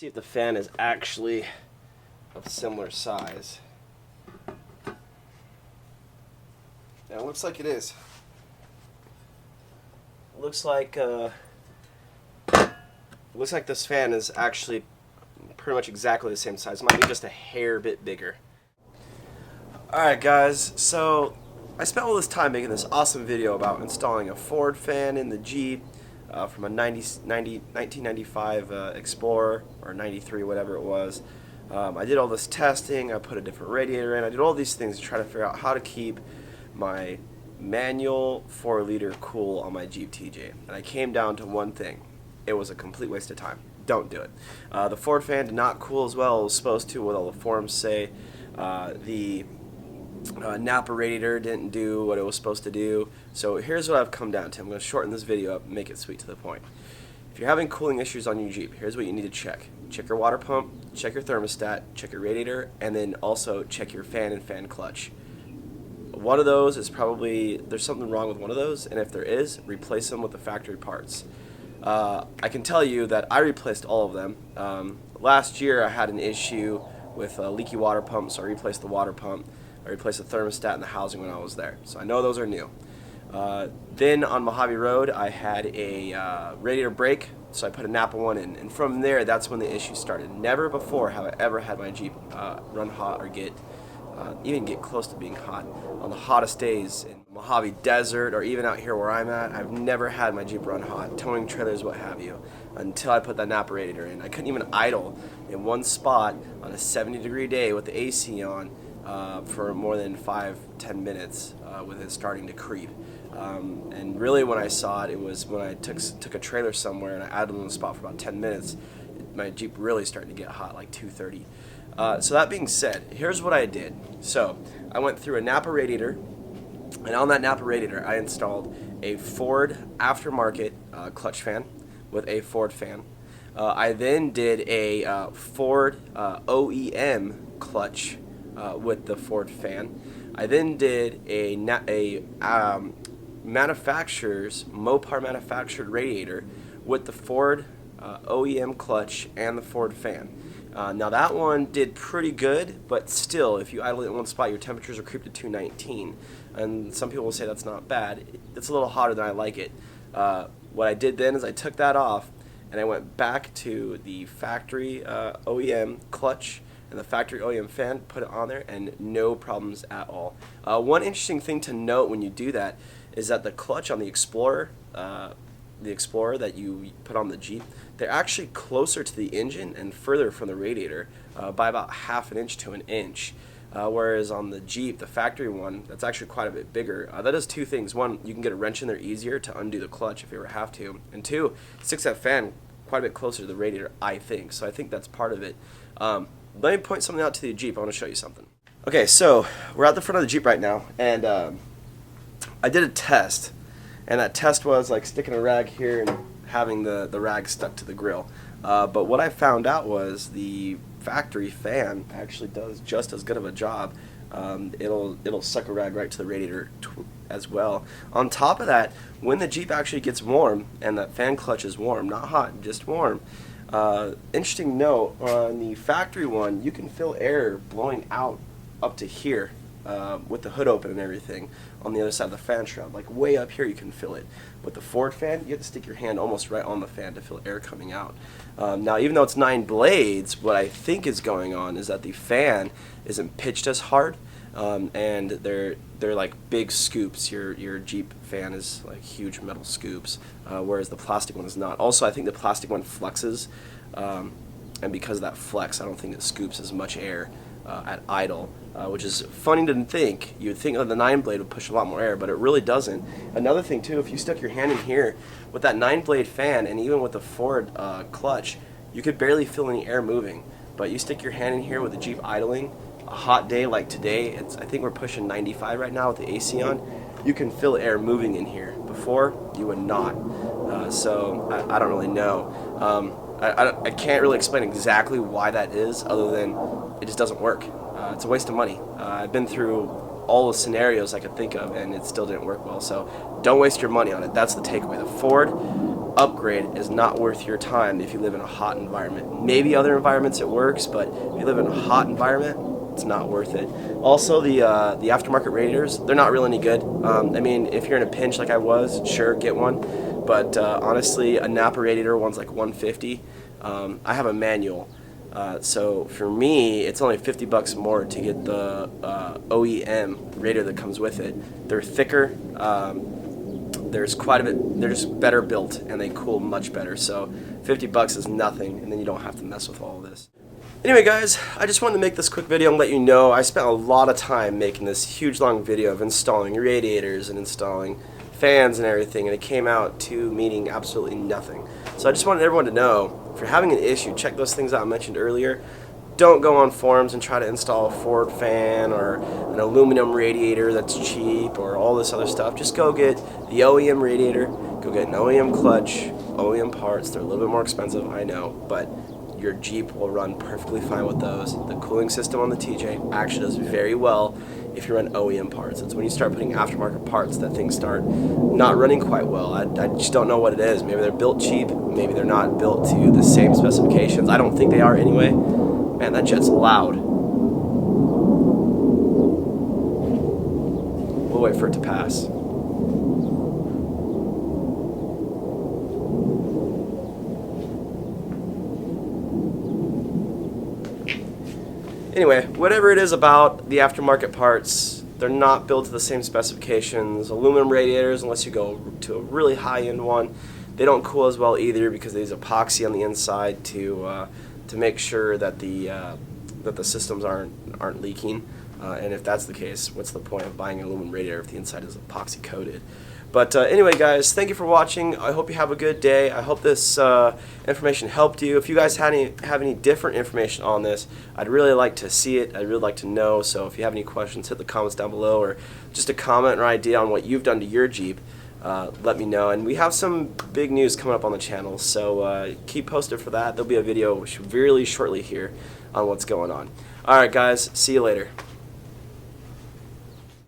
See if the fan is actually of similar size. Yeah, it looks like it is. Looks like this fan is actually pretty much exactly the same size. Might be just a hair bit bigger. Alright guys, so I spent all this time making this awesome video about installing a Ford fan in the Jeep from a 1995 Explorer, or 93, whatever it was. I did all this testing, I put a different radiator in, I did all these things to try to figure out how to keep my manual 4-liter cool on my Jeep TJ. And I came down to one thing. It was a complete waste of time. Don't do it. The Ford fan did not cool as well as it was supposed to, what all the forums say. The Mopar Radiator didn't do what it was supposed to do. So here's what I've come down to. I'm going to shorten this video up and make it sweet to the point. If you're having cooling issues on your Jeep, here's what you need to check. Check your water pump, check your thermostat, check your radiator, and then also check your fan and fan clutch. One of those is probably, there's something wrong with one of those, and if there is, replace them with the factory parts. I can tell you that I replaced all of them. Last year I had an issue with a leaky water pump, so I replaced the water pump. I replaced the thermostat and the housing when I was there, so I know those are new. Then on Mojave Road I had a radiator break, so I put a Napa one in, and from there that's when the issue started. Never before have I ever had my Jeep run hot or even get close to being hot. On the hottest days in Mojave Desert or even out here where I'm at, I've never had my Jeep run hot, towing trailers, what have you, until I put that Napa radiator in. I couldn't even idle in one spot on a 70-degree day with the AC on for more than 5-10 minutes with it starting to creep. And really when I saw it, it was when I took a trailer somewhere and I idled in the spot for about 10 minutes. My Jeep really started to get hot, like 230. So that being said, here's what I did. So I went through a Napa radiator, and on that Napa radiator I installed a Ford aftermarket clutch fan with a Ford fan. I then did a Ford OEM clutch with the Ford fan. I then did a manufacturer's Mopar manufactured radiator with the Ford OEM clutch and the Ford fan. Now that one did pretty good, but still, if you idle it in one spot, your temperatures are creeped to 219, and some people will say that's not bad. It's a little hotter than I like it. What I did then is I took that off, and I went back to the factory OEM clutch and the factory OEM fan, put it on there, and no problems at all. One interesting thing to note when you do that is that the clutch on the Explorer that you put on the Jeep, they're actually closer to the engine and further from the radiator by about ½ inch to an inch. Whereas on the Jeep, the factory one, that's actually quite a bit bigger. That does two things. One, you can get a wrench in there easier to undo the clutch if you ever have to. And two, sticks that fan quite a bit closer to the radiator, I think. So I think that's part of it. Let me point something out to the Jeep. I want to show you something. Okay, so we're at the front of the Jeep right now, and I did a test. And that test was like sticking a rag here and having the rag stuck to the grill. But what I found out was the factory fan actually does just as good of a job. It'll suck a rag right to the radiator as well. On top of that, when the Jeep actually gets warm and that fan clutch is warm, not hot, just warm. Interesting note, on the factory one, you can feel air blowing out up to here. With the hood open and everything on the other side of the fan shroud, like way up here you can feel it. With the Ford fan, you have to stick your hand almost right on the fan to feel air coming out. Now even though it's 9 blades, what I think is going on is that the fan isn't pitched as hard, and they're like big scoops. Your Jeep fan is like huge metal scoops, whereas the plastic one is not. Also, I think the plastic one flexes, and because of that flex, I don't think it scoops as much air at idle, which is funny to think. You would think the 9-blade would push a lot more air, but it really doesn't. Another thing too, if you stuck your hand in here with that 9-blade fan and even with the Ford clutch, you could barely feel any air moving. But you stick your hand in here with the Jeep idling, a hot day like today, I think we're pushing 95 right now with the AC on, you can feel air moving in here. Before, you would not. So I don't really know. I can't really explain exactly why that is, other than it just doesn't work. it's a waste of money. I've been through all the scenarios I could think of, and it still didn't work well. So don't waste your money on it. That's the takeaway. The Ford upgrade is not worth your time if you live in a hot environment. Maybe other environments it works, but if you live in a hot environment, it's not worth it. Also, the aftermarket radiators, they're not really any good. I mean, if you're in a pinch like I was, sure, get one. But honestly, a Napa radiator, one's like $150. I have a manual. So for me, it's only $50 more to get the OEM radiator that comes with it. They're thicker. There's quite a bit. They're just better built, and they cool much better. So $50 is nothing, and then you don't have to mess with all of this. Anyway, guys, I just wanted to make this quick video and let you know I spent a lot of time making this huge long video of installing radiators and installing fans and everything, and it came out to meaning absolutely nothing. So I just wanted everyone to know, if you're having an issue, check those things out I mentioned earlier. Don't go on forums and try to install a Ford fan or an aluminum radiator that's cheap or all this other stuff. Just go get the OEM radiator, go get an OEM clutch, OEM parts. They're a little bit more expensive, I know, but your Jeep will run perfectly fine with those. The cooling system on the TJ actually does very well if you run OEM parts. It's when you start putting aftermarket parts that things start not running quite well. I just don't know what it is. Maybe they're built cheap, maybe they're not built to the same specifications. I don't think they are anyway. Man, that jet's loud. We'll wait for it to pass. Anyway, whatever it is about the aftermarket parts, they're not built to the same specifications. Aluminum radiators, unless you go to a really high-end one, they don't cool as well either because they use epoxy on the inside to make sure that the systems aren't leaking. And if that's the case, what's the point of buying an aluminum radiator if the inside is epoxy coated? But anyway, guys, thank you for watching. I hope you have a good day. I hope this information helped you. If you guys have any different information on this, I'd really like to see it. I'd really like to know. So if you have any questions, hit the comments down below, or just a comment or idea on what you've done to your Jeep. Let me know. And we have some big news coming up on the channel, so keep posted for that. There'll be a video really shortly here on what's going on. Alright, guys, see you later.